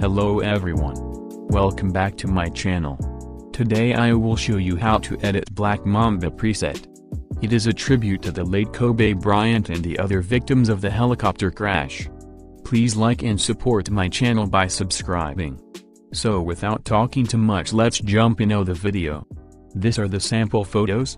Hello everyone. Welcome back to my channel. Today I will show you how to edit Black Mamba preset. It is a tribute to the late Kobe Bryant and the other victims of the helicopter crash. Please like and support my channel by subscribing. So without talking too much, let's jump into the video. These are the sample photos.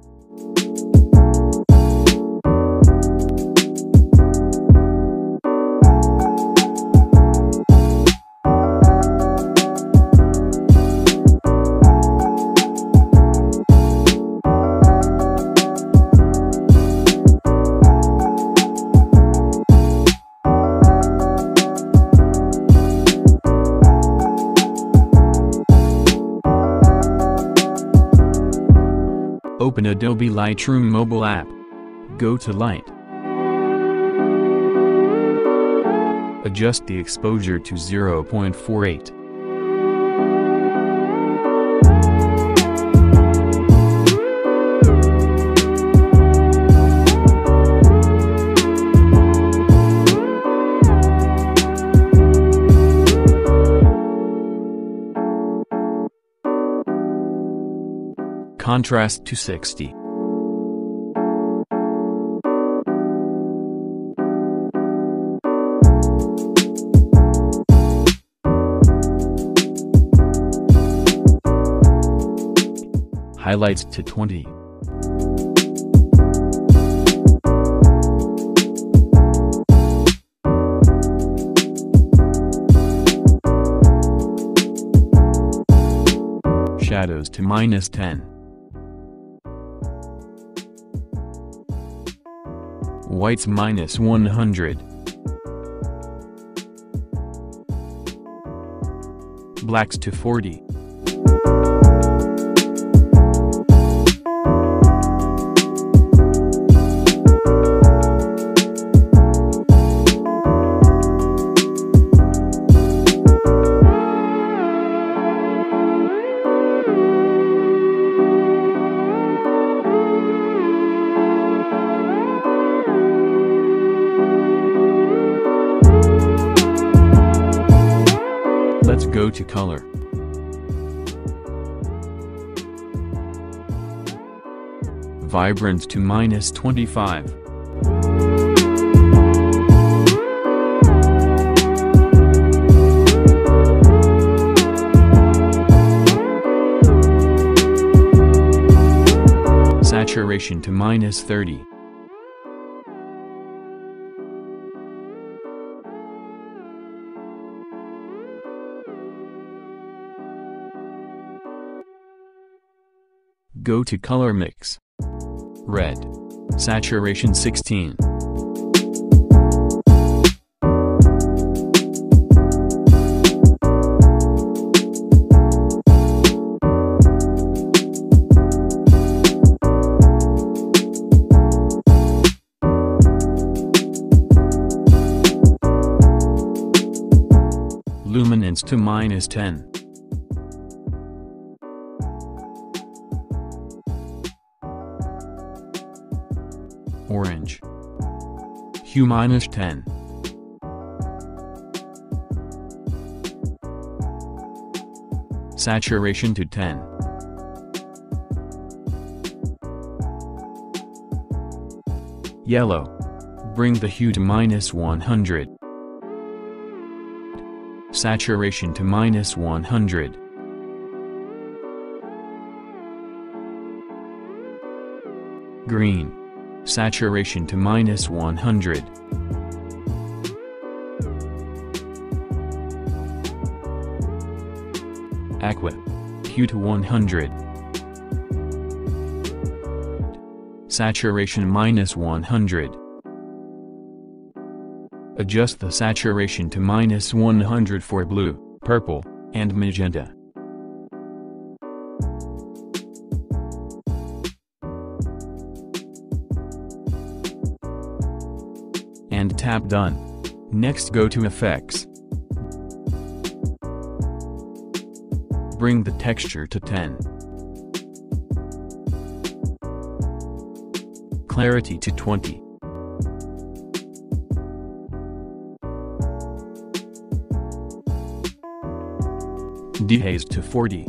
Open Adobe Lightroom mobile app. Go to Light. Adjust the exposure to 0.48. Contrast to 60. Highlights to 20. Shadows to -10. Whites -100. Blacks to 40. Let's go to color. Vibrance to -25. Saturation to -30. Go to color mix. Red. Saturation 16. Luminance to -10. Orange. Hue -10. Saturation to 10. Yellow. Bring the hue to -100. Saturation to -100. Green. Saturation to -100. Aqua. Hue to 100. Saturation -100. Adjust the saturation to -100 for blue, purple, and magenta. And tap Done. Next go to Effects. Bring the texture to 10. Clarity to 20. Dehaze to 40.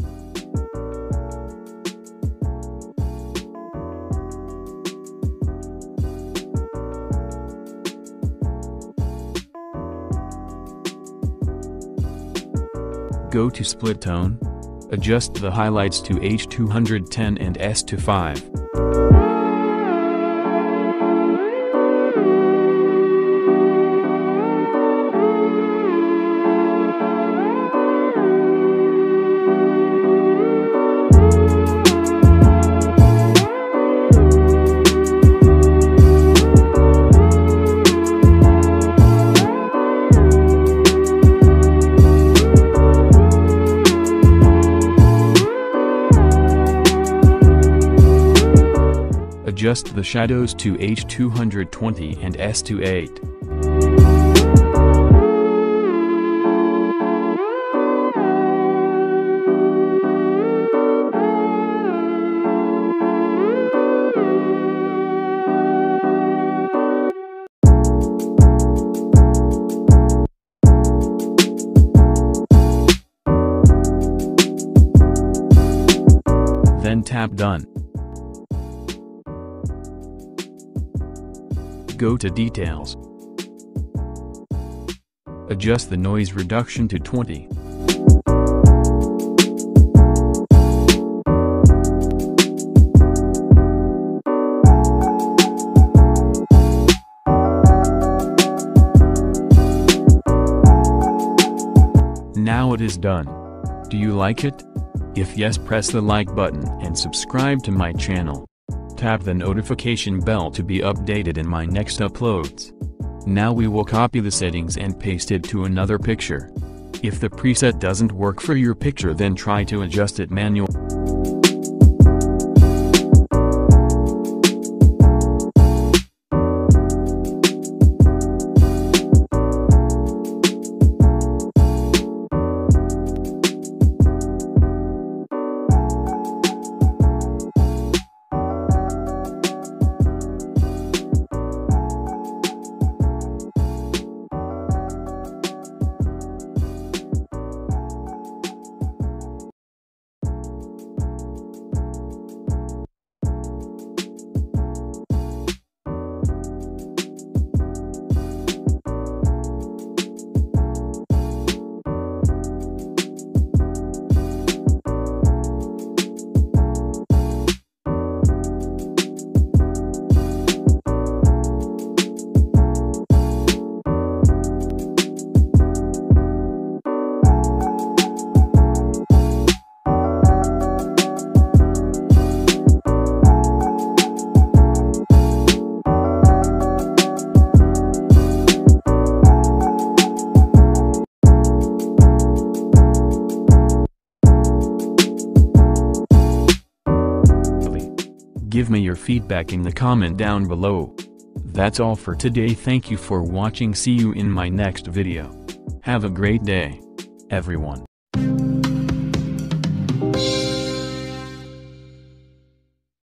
Go to split tone. Adjust the highlights to H210 and S to 5. Adjust the shadows to H220 and S to 8. Then tap Done. Go to Details. Adjust the noise reduction to 20. Now it is done. Do you like it? If yes, press the like button and subscribe to my channel. Tap the notification bell to be updated in my next uploads. Now we will copy the settings and paste it to another picture. If the preset doesn't work for your picture, then try to adjust it manually. Give me your feedback in the comment down below. That's all for today. Thank you for watching. See you in my next video. Have a great day, everyone.